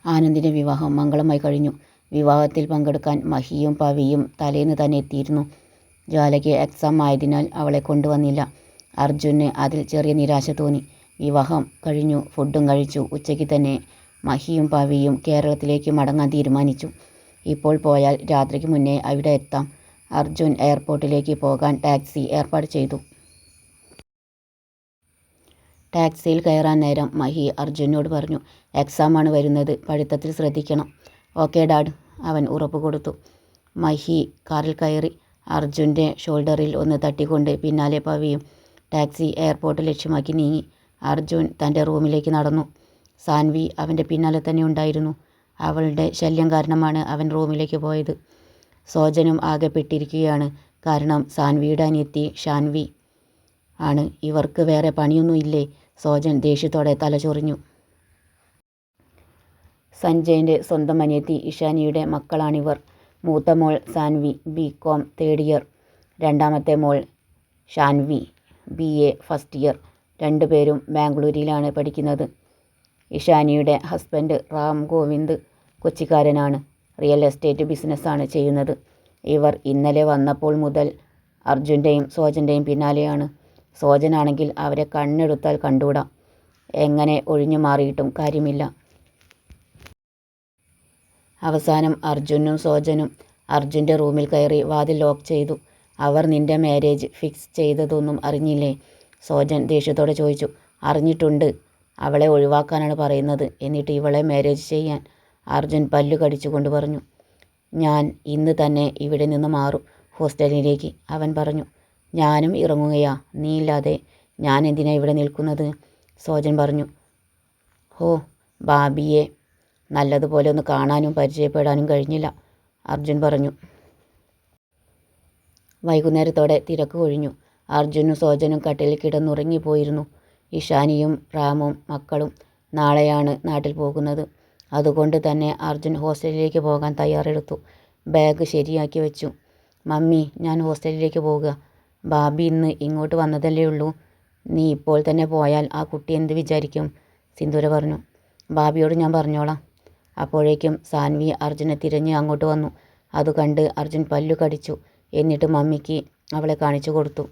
ആനന്ദിൻ്റെ വിവാഹം മംഗളമായി കഴിഞ്ഞു. വിവാഹത്തിൽ പങ്കെടുക്കാൻ മഹിയും പവിയും തലേന്ന് തന്നെ എത്തിയിരുന്നു. ജ്വാലയ്ക്ക് എക്സാം ആയതിനാൽ അവളെ കൊണ്ടുവന്നില്ല. അർജുന് അതിൽ ചെറിയ നിരാശ തോന്നി. വിവാഹം കഴിഞ്ഞു, ഫുഡും കഴിച്ചു. ഉച്ചയ്ക്ക് തന്നെ മഹിയും പവിയും കേരളത്തിലേക്ക് മടങ്ങാൻ തീരുമാനിച്ചു. ഇപ്പോൾ പോയാൽ രാത്രിക്ക് മുന്നേ അവിടെ എത്താം. അർജുൻ എയർപോർട്ടിലേക്ക് പോകാൻ ടാക്സി ഏർപ്പാട് ചെയ്തു. ടാക്സിയിൽ കയറാൻ നേരം മഹി അർജുനോട് പറഞ്ഞു, എക്സാമാണ് വരുന്നത്, പഠിത്തത്തിൽ ശ്രദ്ധിക്കണം. ഓക്കെ ഡാഡ്, അവൻ ഉറപ്പ് കൊടുത്തു. മഹി കാറിൽ കയറി. അർജുൻ്റെ ഷോൾഡറിൽ ഒന്ന് തട്ടിക്കൊണ്ട് പിന്നാലെ പവിയും ടാക്സി എയർപോർട്ട് ലക്ഷ്യമാക്കി നീങ്ങി. അർജുൻ തൻ്റെ റൂമിലേക്ക് നടന്നു. സാൻവി അവൻ്റെ പിന്നാലെ തന്നെ ഉണ്ടായിരുന്നു. അവളുടെ ശല്യം കാരണമാണ് അവൻ റൂമിലേക്ക് പോയത്. സോജനും ആകെ പെട്ടിരിക്കുകയാണ്. കാരണം സാൻവിയുടെ അനിയത്തി ഷാൻവി ആണ്. ഇവർക്ക് വേറെ പണിയൊന്നും ഇല്ലേ? സോജൻ ദേഷ്യത്തോടെ തലചൊറിഞ്ഞു. സഞ്ജയൻ്റെ സ്വന്തം അനിയത്തി ഇഷാനിയുടെ മക്കളാണിവർ. മൂത്ത മോൾ സാൻവി BCom തേർഡ് ഇയർ, രണ്ടാമത്തെ മോൾ ഷാൻവി BA ഫസ്റ്റ് ഇയർ. രണ്ടുപേരും ബാംഗ്ലൂരിലാണ് പഠിക്കുന്നത്. ഇഷാനിയുടെ ഹസ്ബൻഡ് റാം ഗോവിന്ദ് കൊച്ചിക്കാരനാണ്. റിയൽ എസ്റ്റേറ്റ് ബിസിനസ്സാണ് ചെയ്യുന്നത്. ഇവർ ഇന്നലെ വന്നപ്പോൾ മുതൽ അർജുൻ്റെയും സോജൻ്റെയും പിന്നാലെയാണ്. സോജനാണെങ്കിൽ അവരെ കണ്ണെടുത്താൽ കണ്ടുകൂടാ. എങ്ങനെ ഒഴിഞ്ഞു മാറിയിട്ടും കാര്യമില്ല. അവസാനം അർജുനും സോജനും അർജുൻ്റെ റൂമിൽ കയറി വാതിൽ ലോക്ക് ചെയ്തു. അവർ നിൻ്റെ മാരേജ് ഫിക്സ് ചെയ്തതൊന്നും അറിഞ്ഞില്ലേ? സോജൻ ദേഷ്യത്തോടെ ചോദിച്ചു. അറിഞ്ഞിട്ടുണ്ട്. അവളെ ഒഴിവാക്കാനാണ് പറയുന്നത്. എന്നിട്ട് ഇവളെ മാരേജ് ചെയ്യാൻ, അർജുൻ പല്ലു കടിച്ചുകൊണ്ട് പറഞ്ഞു. ഞാൻ ഇന്ന് തന്നെ ഇവിടെ നിന്ന് മാറും ഹോസ്റ്റലിലേക്ക്, അവൻ പറഞ്ഞു. ഞാനും ഇറങ്ങുകയാ. നീ ഇല്ലാതെ ഞാൻ എന്തിനാ ഇവിടെ നിൽക്കുന്നത്? സോജൻ പറഞ്ഞു. ഹോ, ഭാബിയെ നല്ലതുപോലെ ഒന്ന് കാണാനും പരിചയപ്പെടാനും കഴിഞ്ഞില്ല, അർജുൻ പറഞ്ഞു. വൈകുന്നേരത്തോടെ തിരക്ക് ഒഴിഞ്ഞു. അർജുനും സോജനും കട്ടിലിൽ കിടന്നുറങ്ങിപ്പോയിരുന്നു. ഇഷാനിയും റാമും മക്കളും നാളെയാണ് നാട്ടിൽ പോകുന്നത്. അതുകൊണ്ട് തന്നെ അർജുൻ ഹോസ്റ്റലിലേക്ക് പോകാൻ തയ്യാറെടുത്തു. ബാഗ് ശരിയാക്കി വെച്ചു. മമ്മി, ഞാൻ ഹോസ്റ്റലിലേക്ക് പോകുക. ഭാബി ഇന്ന് ഇങ്ങോട്ട് വന്നതല്ലേ ഉള്ളൂ. നീ ഇപ്പോൾ തന്നെ പോയാൽ ആ കുട്ടി എന്ത് വിചാരിക്കും? സിന്ദൂര പറഞ്ഞു. ഭാബിയോട് ഞാൻ പറഞ്ഞോളാം. അപ്പോഴേക്കും സാൻവി അർജുനെ തിരഞ്ഞ് അങ്ങോട്ട് വന്നു. അത് കണ്ട് അർജുൻ പല്ലു കടിച്ചു. എന്നിട്ട് മമ്മിക്ക് അവളെ കാണിച്ചു കൊടുത്തു.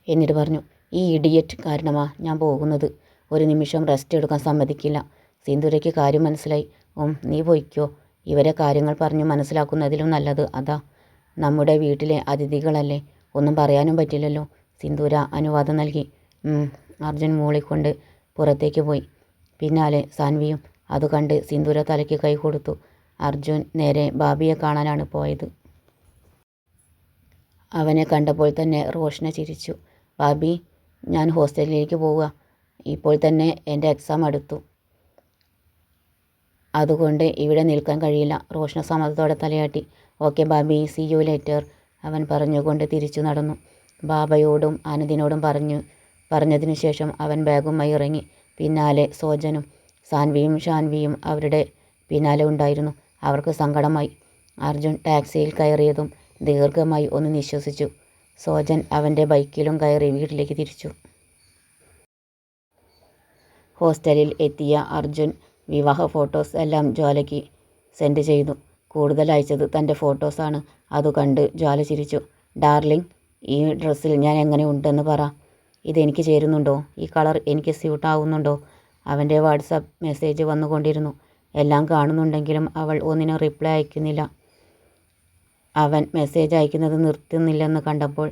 എന്നിട്ട് പറഞ്ഞു, ഈ ഇഡിയറ്റ് കാരണമാ ഞാൻ പോകുന്നത്. ഒരു നിമിഷം റെസ്റ്റ് എടുക്കാൻ സമ്മതിക്കില്ല. സിന്ദൂരയ്ക്ക് കാര്യം മനസ്സിലായി. നീ പോയിക്കോ. ഇവരെ കാര്യങ്ങൾ പറഞ്ഞു മനസ്സിലാക്കുന്നതിലും നല്ലത് അതാ. നമ്മുടെ വീട്ടിലെ അതിഥികളല്ലേ, ഒന്നും പറയാനും പറ്റില്ലല്ലോ. സിന്ദൂര അനുവാദം നൽകി. അർജുൻ മൂളിക്കൊണ്ട് പുറത്തേക്ക് പോയി. പിന്നാലെ സാൻവിയും. അത് കണ്ട് സിന്ദൂര തലയ്ക്ക് കൈ കൊടുത്തു. അർജുൻ നേരെ ഭാബിയെ കാണാനാണ് പോയത്. അവനെ കണ്ടപ്പോൾ തന്നെ റോഷ്ന ചിരിച്ചു. ഭാബി, ഞാൻ ഹോസ്റ്റലിലേക്ക് പോവുക. ഇപ്പോൾ തന്നെ എൻ്റെ എക്സാം അടുത്തു. അതുകൊണ്ട് ഇവിടെ നിൽക്കാൻ കഴിയില്ല. റോഷ്ന സമ്മതത്തോടെ തലയാട്ടി. ഓക്കെ ഭാബി, സീ യു ലേറ്റർ, അവൻ പറഞ്ഞുകൊണ്ട് തിരിച്ചു നടന്നു. ബാബയോടും ആനന്ദിനോടും പറഞ്ഞതിനു ശേഷം അവൻ ബാഗുമായി ഇറങ്ങി. പിന്നാലെ സോജനും സാൻവിയും ഷാൻവിയും അവരുടെ പിന്നാലെ ഉണ്ടായിരുന്നു. അവർക്ക് സങ്കടമായി. അർജുൻ ടാക്സിയിൽ കയറിയതും ദീർഘമായി ഒന്ന് നിശ്വസിച്ചു. സോജൻ അവൻ്റെ ബൈക്കിലും കയറി വീട്ടിലേക്ക് തിരിച്ചു. ഹോസ്റ്റലിൽ എത്തിയ അർജുൻ വിവാഹ ഫോട്ടോസ് എല്ലാം ജ്വാലയ്ക്ക് സെൻഡ് ചെയ്തു. കൂടുതൽ അയച്ചത് തൻ്റെ ഫോട്ടോസാണ്. അത് കണ്ട് ജ്വാല ചിരിച്ചു. ഡാർലിംഗ്, ഈ ഡ്രസ്സിൽ ഞാൻ എങ്ങനെ ഉണ്ടെന്ന് പറ. ഇതെനിക്ക് ചേരുന്നുണ്ടോ? ഈ കളർ എനിക്ക് സ്യൂട്ടാവുന്നുണ്ടോ? അവൻ്റെ വാട്സാപ്പ് മെസ്സേജ് വന്നുകൊണ്ടിരുന്നു. എല്ലാം കാണുന്നുണ്ടെങ്കിലും അവൾ ഒന്നിനും റിപ്ലൈ അയക്കുന്നില്ല. അവൻ മെസ്സേജ് അയക്കുന്നത് നിർത്തുന്നില്ലെന്ന് കണ്ടപ്പോൾ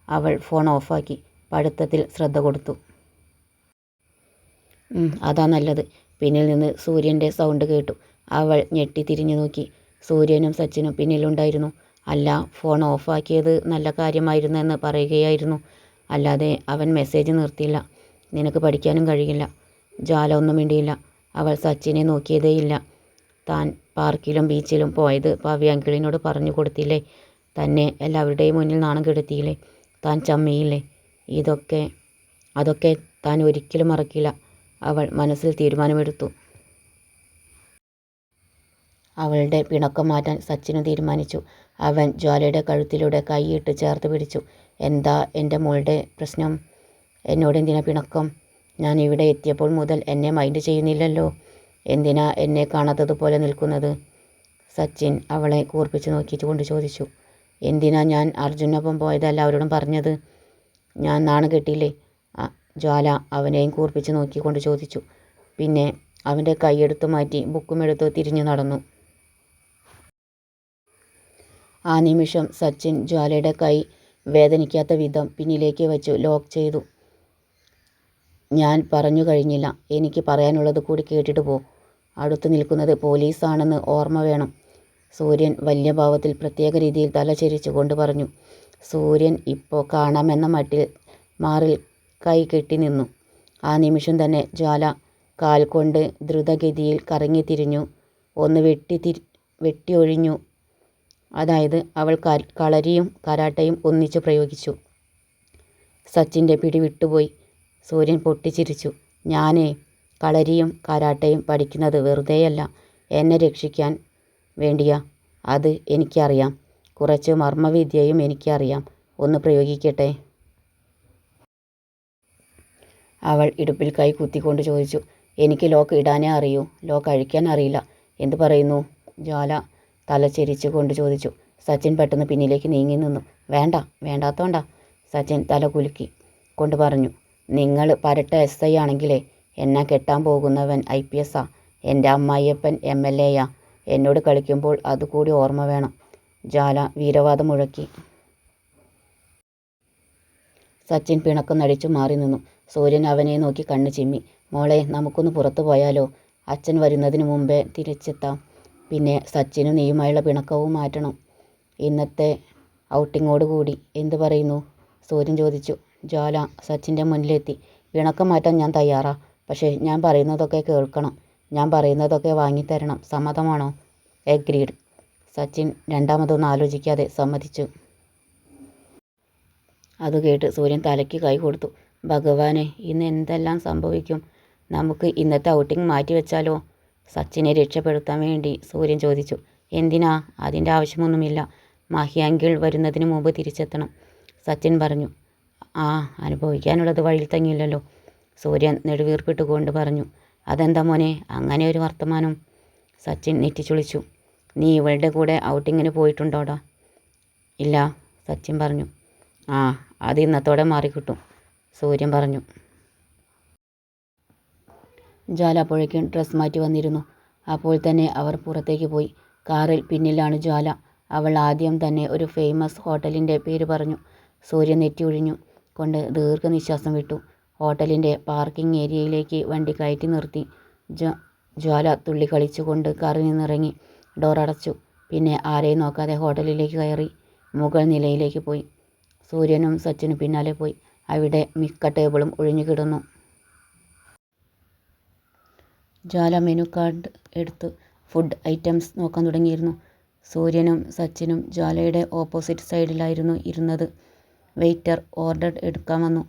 അവൾ ഫോൺ ഓഫാക്കി പഠിത്തത്തിൽ ശ്രദ്ധ കൊടുത്തു. അതാ നല്ലത്. പിന്നിൽ നിന്ന് സൂര്യൻ്റെ സൗണ്ട് കേട്ടു. അവൾ ഞെട്ടി തിരിഞ്ഞു നോക്കി. സൂര്യനും സച്ചിനും പിന്നിലുണ്ടായിരുന്നു. അല്ല, ഫോൺ ഓഫാക്കിയത് നല്ല കാര്യമായിരുന്നെന്ന് പറയുകയായിരുന്നു. അല്ലാതെ അവൻ മെസ്സേജ് നിർത്തിയില്ല. നിനക്ക് പഠിക്കാനും കഴിയില്ല. ജ്വാല ഒന്നും മിണ്ടിയില്ല. അവൾ സച്ചിനെ നോക്കിയതേയില്ല. താൻ പാർക്കിലും ബീച്ചിലും പോയത് പവി അങ്കിളിനോട് പറഞ്ഞു കൊടുത്തില്ലേ? തന്നെ എല്ലാവരുടെയും മുന്നിൽ നാണം കെടുത്തിയില്ലേ? താൻ ചമ്മിയില്ലേ? അതൊക്കെ താൻ ഒരിക്കലും മറക്കില്ല. അവൾ മനസ്സിൽ തീരുമാനമെടുത്തു. അവളുടെ പിണക്കം മാറ്റാൻ സച്ചിന് തീരുമാനിച്ചു. അവൻ ജ്വാലയുടെ കഴുത്തിലൂടെ കൈയിട്ട് ചേർത്ത് പിടിച്ചു. എന്താ എൻ്റെ മോളുടെ പ്രശ്നം? എന്നോട് എന്തിനാ പിണക്കം? ഞാൻ ഇവിടെ എത്തിയപ്പോൾ മുതൽ എന്നെ മൈൻഡ് ചെയ്യുന്നില്ലല്ലോ. എന്തിനാ എന്നെ കാണാത്തതുപോലെ നിൽക്കുന്നത്? സച്ചിൻ അവളെ കൂർപ്പിച്ച് നോക്കിക്കൊണ്ട് ചോദിച്ചു. എന്തിനാ ഞാൻ അർജുനൊപ്പം പോയത് എല്ലാവരോടും പറഞ്ഞത്? ഞാൻ നാണം കെട്ടിയില്ലേ? ജ്വാല അവനെയും കൂർപ്പിച്ച് നോക്കിക്കൊണ്ട് ചോദിച്ചു. പിന്നെ അവൻ്റെ കൈയെടുത്തു മാറ്റി ബുക്കുമെടുത്ത് തിരിഞ്ഞു നടന്നു. ആ നിമിഷം സച്ചിൻ ജ്വാലയുടെ കൈ വേദനിക്കാത്ത വിധം പിന്നിലേക്ക് വച്ചു ലോക്ക് ചെയ്തു. ഞാൻ പറഞ്ഞു കഴിഞ്ഞില്ല. എനിക്ക് പറയാനുള്ളത് കൂടി കേട്ടിട്ട് പോ. അടുത്തു നിൽക്കുന്നത് പോലീസാണെന്ന് ഓർമ്മ വേണം. സൂര്യൻ വലിയ ഭാവത്തിൽ പ്രത്യേക രീതിയിൽ തല ചരിച്ചുകൊണ്ട് പറഞ്ഞു. സൂര്യൻ ഇപ്പോൾ കാണാമെന്ന മട്ടിൽ മാറിൽ കൈ കെട്ടി നിന്നു. ആ നിമിഷം തന്നെ ജ്വാല കാൽ കൊണ്ട് ദ്രുതഗതിയിൽ കറങ്ങി തിരിഞ്ഞു. ഒന്ന് വെട്ടിയൊഴിഞ്ഞു. അതായത് അവൾ കളരിയും കരാട്ടയും ഒന്നിച്ചു പ്രയോഗിച്ചു. സച്ചിൻ്റെ പിടി വിട്ടുപോയി. സൂര്യൻ പൊട്ടിച്ചിരിച്ചു. ഞാനേ കളരിയും കരാട്ടയും പഠിക്കുന്നത് വെറുതെയല്ല, എന്നെ രക്ഷിക്കാൻ വേണ്ടിയാ. അത് എനിക്കറിയാം. കുറച്ച് മർമ്മവിദ്യയും എനിക്കറിയാം. ഒന്ന് പ്രയോഗിക്കട്ടെ? അവൾ ഇടുപ്പിൽ കൈ കുത്തിക്കൊണ്ട് ചോദിച്ചു. എനിക്ക് ലോക്ക് ഇടാനേ അറിയൂ, ലോക്ക് അഴിക്കാൻ അറിയില്ല. എന്തു പറയുന്നു? ജ്വാല തല ചെരിച്ചു കൊണ്ട് ചോദിച്ചു. സച്ചിൻ പെട്ടെന്ന് പിന്നിലേക്ക് നീങ്ങി നിന്നു. വേണ്ട, വേണ്ടാത്തോണ്ടാ. സച്ചിൻ തല കുലുക്കി കൊണ്ട് പറഞ്ഞു. നിങ്ങൾ പരട്ട SI ആണെങ്കിലേ എന്നെ കെട്ടാൻ പോകുന്നവൻ IPS. എൻ്റെ അമ്മായിയപ്പൻ MLA. എന്നോട് കളിക്കുമ്പോൾ അതുകൂടി ഓർമ്മ വേണം. ജ്വാല വീരവാദം മുഴക്കി. സച്ചിൻ പിണക്കം നടിച്ചു മാറി നിന്നു. സൂര്യൻ അവനെ നോക്കി കണ്ണ് ചിമ്മി. മോളെ, നമുക്കൊന്ന് പുറത്തു പോയാലോ? അച്ഛൻ വരുന്നതിന് മുമ്പേ തിരിച്ചെത്താം. പിന്നെ സച്ചിനും നീയുമായുള്ള പിണക്കവും മാറ്റണം. ഇന്നത്തെ ഔട്ടിങ്ങോട് കൂടി. എന്തു പറയുന്നു? സൂര്യൻ ചോദിച്ചു. ജ്വാല സച്ചിൻ്റെ മുന്നിലെത്തി. പിണക്കം മാറ്റാൻ ഞാൻ തയ്യാറാ. പക്ഷേ ഞാൻ പറയുന്നതൊക്കെ കേൾക്കണം. ഞാൻ പറയുന്നതൊക്കെ വാങ്ങിത്തരണം. സമ്മതമാണോ? എഗ്രീഡ്. സച്ചിൻ രണ്ടാമതൊന്നും ആലോചിക്കാതെ സമ്മതിച്ചു. അതുകേട്ട് സൂര്യൻ തലയ്ക്ക് കൈ കൊടുത്തു. ഭഗവാനെ, ഇന്ന് എന്തെല്ലാം സംഭവിക്കും? നമുക്ക് ഇന്നത്തെ ഔട്ടിംഗ് മാറ്റിവെച്ചാലോ? സച്ചിനെ രക്ഷപ്പെടുത്താൻ വേണ്ടി സൂര്യൻ ചോദിച്ചു. എന്തിനാ? അതിൻ്റെ ആവശ്യമൊന്നുമില്ല. മഹിയാങ്കിൾ വരുന്നതിന് മുമ്പ് തിരിച്ചെത്തണം, സച്ചിൻ പറഞ്ഞു. അനുഭവിക്കാനുള്ളത് വഴിയിൽ തങ്ങിയില്ലല്ലോ, സൂര്യൻ നെടുവീർപ്പിട്ടുകൊണ്ട് പറഞ്ഞു. അതെന്താ മോനെ അങ്ങനെ ഒരു വർത്തമാനം? സച്ചിൻ നെറ്റിച്ചുളിച്ചു. നീ ഇവളുടെ കൂടെ ഔട്ടിങ്ങിന് പോയിട്ടുണ്ടോടാ? ഇല്ല, സച്ചിൻ പറഞ്ഞു. അത് ഇന്നത്തോടെ മാറിക്കിട്ടും, സൂര്യൻ പറഞ്ഞു. ജ്വാല അപ്പോഴേക്കും ഡ്രസ് മാറ്റി വന്നിരുന്നു. അപ്പോൾ തന്നെ അവർ പുറത്തേക്ക് പോയി. കാറിൽ പിന്നിലാണ് ജ്വാല. അവൾ ആദ്യം തന്നെ ഒരു ഫേമസ് ഹോട്ടലിൻ്റെ പേര് പറഞ്ഞു. സൂര്യൻ നെറ്റി ഒഴിഞ്ഞു കൊണ്ട് ദീർഘനിശ്വാസം വിട്ടു. ഹോട്ടലിൻ്റെ പാർക്കിംഗ് ഏരിയയിലേക്ക് വണ്ടി കയറ്റി നിർത്തി. ജ്വാല തുള്ളി കളിച്ചുകൊണ്ട് കാറിൽ നിന്നിറങ്ങി. ഡോർ അടച്ചു. പിന്നെ ആരെയും നോക്കാതെ ഹോട്ടലിലേക്ക് കയറി മുകൾ നിലയിലേക്ക് പോയി. സൂര്യനും സച്ചിനും പിന്നാലെ പോയി. അവിടെ മിക്ക ടേബിളും ഒഴിഞ്ഞു കിടന്നു. ജ്വാല മെനു കാർഡ് എടുത്ത് ഫുഡ് ഐറ്റംസ് നോക്കാൻ തുടങ്ങിയിരുന്നു. സൂര്യനും സച്ചിനും ജ്വാലയുടെ ഓപ്പോസിറ്റ് സൈഡിലായിരുന്നു ഇരുന്നത്. വെയിറ്റർ ഓർഡർ എടുക്കാൻ വന്നു.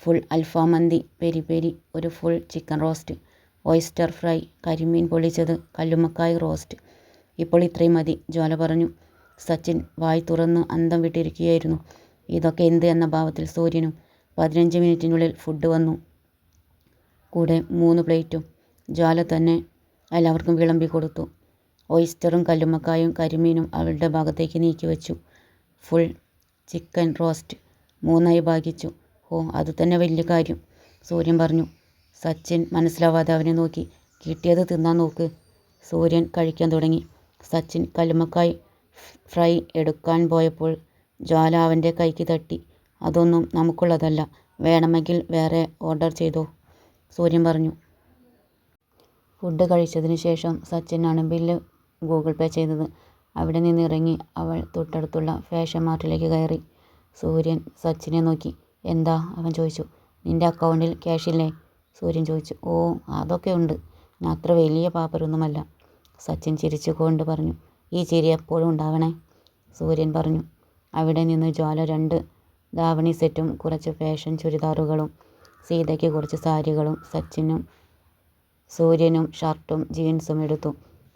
ഫുൾ അൽഫാം മന്തി, പെരി പെരി, ഒരു full chicken roast, oyster fry, കരിമീൻ പൊള്ളിച്ചത്, കല്ലുമ്മക്കായ് റോസ്റ്റ്. ഇപ്പോൾ ഇത്രയും മതി, ജ്വാല പറഞ്ഞു. സച്ചിൻ വായി തുറന്ന് അന്തം വിട്ടിരിക്കുകയായിരുന്നു. ഇതൊക്കെ എന്ത് എന്ന ഭാവത്തിൽ സൂര്യനും. 15 മിനിറ്റിനുള്ളിൽ ഫുഡ് വന്നു. കൂടെ 3 പ്ലേറ്റും. ജ്വാല തന്നെ എല്ലാവർക്കും വിളമ്പി കൊടുത്തു. ഓയിസ്റ്ററും കല്ലുമ്മക്കായും കരിമീനും അവളുടെ ഭാഗത്തേക്ക് നീക്കി വെച്ചു. ഫുൾ ചിക്കൻ റോസ്റ്റ് 3ആയി ഭാഗിച്ചു. അത് തന്നെ വലിയ കാര്യം, സൂര്യൻ പറഞ്ഞു. സച്ചിൻ മനസ്സിലാവാതെ അവനെ നോക്കി. കിട്ടിയത് തിന്നാൻ നോക്ക്. സൂര്യൻ കഴിക്കാൻ തുടങ്ങി. സച്ചിൻ കല്ലുമ്മക്കായ് ഫ്രൈ എടുക്കാൻ പോയപ്പോൾ ജ്വാല അവൻ്റെ കൈക്ക് തട്ടി. അതൊന്നും നമുക്കുള്ളതല്ല, വേണമെങ്കിൽ വേറെ ഓർഡർ ചെയ്തോ, സൂര്യൻ പറഞ്ഞു. ഫുഡ് കഴിച്ചതിന് ശേഷം സച്ചിനാണ് ബില്ല് ഗൂഗിൾ പേ ചെയ്തത്. അവിടെ നിന്നിറങ്ങി അവൾ തൊട്ടടുത്തുള്ള ഫാഷൻ മാർട്ടിലേക്ക് കയറി. സൂര്യൻ സച്ചിനെ നോക്കി. എന്താ? അവൻ ചോദിച്ചു. നിൻ്റെ അക്കൗണ്ടിൽ ക്യാഷില്ലേ? സൂര്യൻ ചോദിച്ചു. അതൊക്കെ ഉണ്ട്. ഞാൻ അത്ര വലിയ പാപ്പരൊന്നുമല്ല, സച്ചിൻ ചിരിച്ചുകൊണ്ട് പറഞ്ഞു. ഈ ചിരി എപ്പോഴും ഉണ്ടാവണേ, സൂര്യൻ പറഞ്ഞു. അവിടെ നിന്ന് ജ്വാല 2 ധാവണി സെറ്റും കുറച്ച് ഫാഷൻ ചുരിദാറുകളും സീതയ്ക്ക് കുറച്ച് സാരികളും സൂര്യനും ഷർട്ടും ജീൻസും എടുത്തു.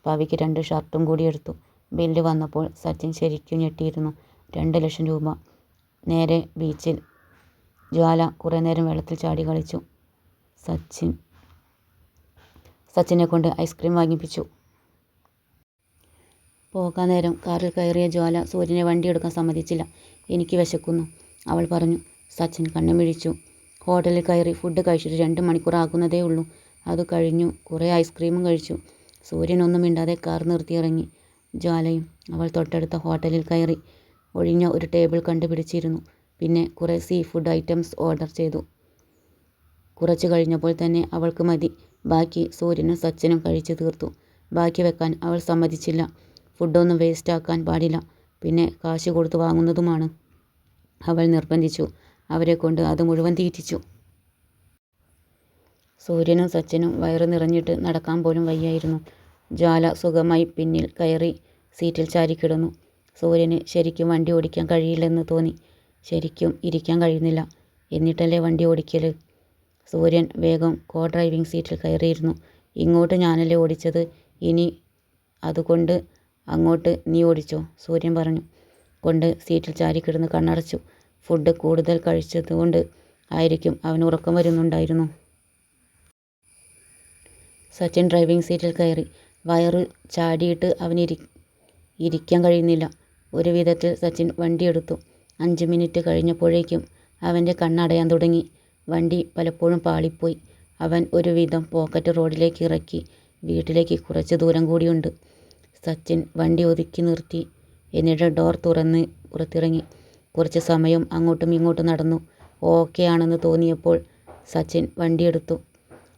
പവിക്ക് 2 ഷർട്ടും കൂടി എടുത്തു. ബില്ല് വന്നപ്പോൾ സച്ചിൻ ശരിക്കും ഞെട്ടിയിരുന്നു. 2 ലക്ഷം രൂപ. നേരെ ബീച്ചിൽ. ജ്വാല കുറേ നേരം വെള്ളത്തിൽ ചാടി കളിച്ചു. സച്ചിനെ കൊണ്ട് ഐസ്ക്രീം വാങ്ങിപ്പിച്ചു. പോകാൻ നേരം കാറിൽ കയറിയ ജ്വാല സൂര്യനെ വണ്ടിയെടുക്കാൻ സമ്മതിച്ചില്ല. എനിക്ക് വിശക്കുന്നു, അവൾ പറഞ്ഞു. സച്ചിൻ കണ്ണുമിഴിച്ചു. ഹോട്ടലിൽ കയറി ഫുഡ് കഴിച്ചിട്ട് 2 മണിക്കൂർ ആകുന്നതേ ഉള്ളൂ. അത് കഴിഞ്ഞു. കുറേ ഐസ്ക്രീമും കഴിച്ചു. സൂര്യൻ ഒന്നും മിണ്ടാതെ കാർ നിർത്തിയിറങ്ങി. ജ്വാലയും അവൾ തൊട്ടടുത്ത ഹോട്ടലിൽ കയറി. ഒഴിഞ്ഞ ഒരു ടേബിൾ കണ്ടുപിടിച്ചിരുന്നു. പിന്നെ കുറേ സീ ഫുഡ് ഐറ്റംസ് ഓർഡർ ചെയ്തു. കുറച്ച് കഴിഞ്ഞപ്പോൾ തന്നെ അവൾക്ക് മതി. ബാക്കി സൂര്യനും സച്ചിനും കഴിച്ചു തീർത്തു. ബാക്കി വെക്കാൻ അവൾ സമ്മതിച്ചില്ല. ഫുഡൊന്നും വേസ്റ്റ് ആക്കാൻ പാടില്ല, പിന്നെ കാശ് കൊടുത്ത് വാങ്ങുന്നതുമാണ്. അവൾ നിർബന്ധിച്ചു. അവരെ കൊണ്ട് അത് മുഴുവൻ തീറ്റിച്ചു. സൂര്യനും സച്ചിനും വയറ് നിറഞ്ഞിട്ട് നടക്കാൻ പോലും വയ്യായിരുന്നു. ജ്വാല സുഖമായി പിന്നിൽ കയറി സീറ്റിൽ ചാരിക്കിടന്നു. സൂര്യന് ശരിക്കും വണ്ടി ഓടിക്കാൻ കഴിയില്ലെന്ന് തോന്നി. ശരിക്കും ഇരിക്കാൻ കഴിയുന്നില്ല, എന്നിട്ടല്ലേ വണ്ടി ഓടിക്കൽ. സൂര്യൻ വേഗം കോ ഡ്രൈവിംഗ് സീറ്റിൽ കയറിയിരുന്നു. ഇങ്ങോട്ട് ഞാനല്ലേ ഓടിച്ചത്, ഇനി അതുകൊണ്ട് അങ്ങോട്ട് നീ ഓടിച്ചോ, സൂര്യൻ പറഞ്ഞു കൊണ്ട് സീറ്റിൽ ചാരിക്കിടന്ന് കണ്ണടച്ചു. ഫുഡ് കൂടുതൽ കഴിച്ചതുകൊണ്ട് ആയിരിക്കും അവന് ഉറക്കം വരുന്നുണ്ടായിരുന്നു. സച്ചിൻ ഡ്രൈവിംഗ് സീറ്റിൽ കയറി. വയറ് ചാടിയിട്ട് അവന് ഇരിക്കാൻ കഴിയുന്നില്ല. ഒരു വിധത്തിൽ സച്ചിൻ വണ്ടിയെടുത്തു. 5 മിനിറ്റ് കഴിഞ്ഞപ്പോഴേക്കും അവൻ്റെ കണ്ണടയാൻ തുടങ്ങി. വണ്ടി പലപ്പോഴും പാളിപ്പോയി. അവൻ ഒരു വിധം പോക്കറ്റ് റോഡിലേക്ക് ഇറക്കി. വീട്ടിലേക്ക് കുറച്ച് ദൂരം കൂടിയുണ്ട്. സച്ചിൻ വണ്ടി ഒതുക്കി നിർത്തി. എന്നിട്ട് ഡോർ തുറന്ന് പുറത്തിറങ്ങി. കുറച്ച് സമയം അങ്ങോട്ടും ഇങ്ങോട്ടും നടന്നു. ഓക്കെ ആണെന്ന് തോന്നിയപ്പോൾ സച്ചിൻ വണ്ടിയെടുത്തു.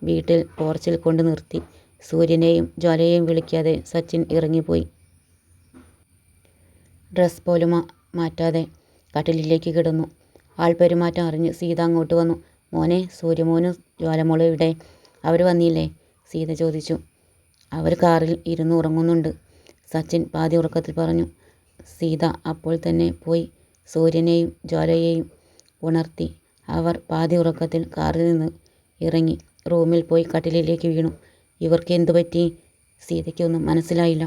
വീട്ടിൽ പോർച്ചിൽ കൊണ്ട് നിർത്തി. സൂര്യനെയും ജ്വാലയെയും വിളിക്കാതെ സച്ചിൻ ഇറങ്ങിപ്പോയി. ഡ്രസ് പോലും മാറ്റാതെ കട്ടിലിലേക്ക് കിടന്നു. ആൾപെരുമാറ്റം അറിഞ്ഞ് സീത അങ്ങോട്ട് വന്നു. മോനെ, സൂര്യമോനും ജ്വാലമോളും ഇവിടെ? അവർ വന്നില്ലേ? സീത ചോദിച്ചു. അവർ കാറിൽ ഇരുന്ന് ഉറങ്ങുന്നുണ്ട്, സച്ചിൻ പാതി ഉറക്കത്തിൽ പറഞ്ഞു. സീത അപ്പോൾ തന്നെ പോയി സൂര്യനെയും ജ്വാലയെയും ഉണർത്തി. അവർ പാതി ഉറക്കത്തിൽ കാറിൽ നിന്ന് ഇറങ്ങി റൂമിൽ പോയി കട്ടിലിലേക്ക് വീണു. ഇവർക്ക് എന്തു പറ്റി? സീതയ്ക്കൊന്നും മനസ്സിലായില്ല.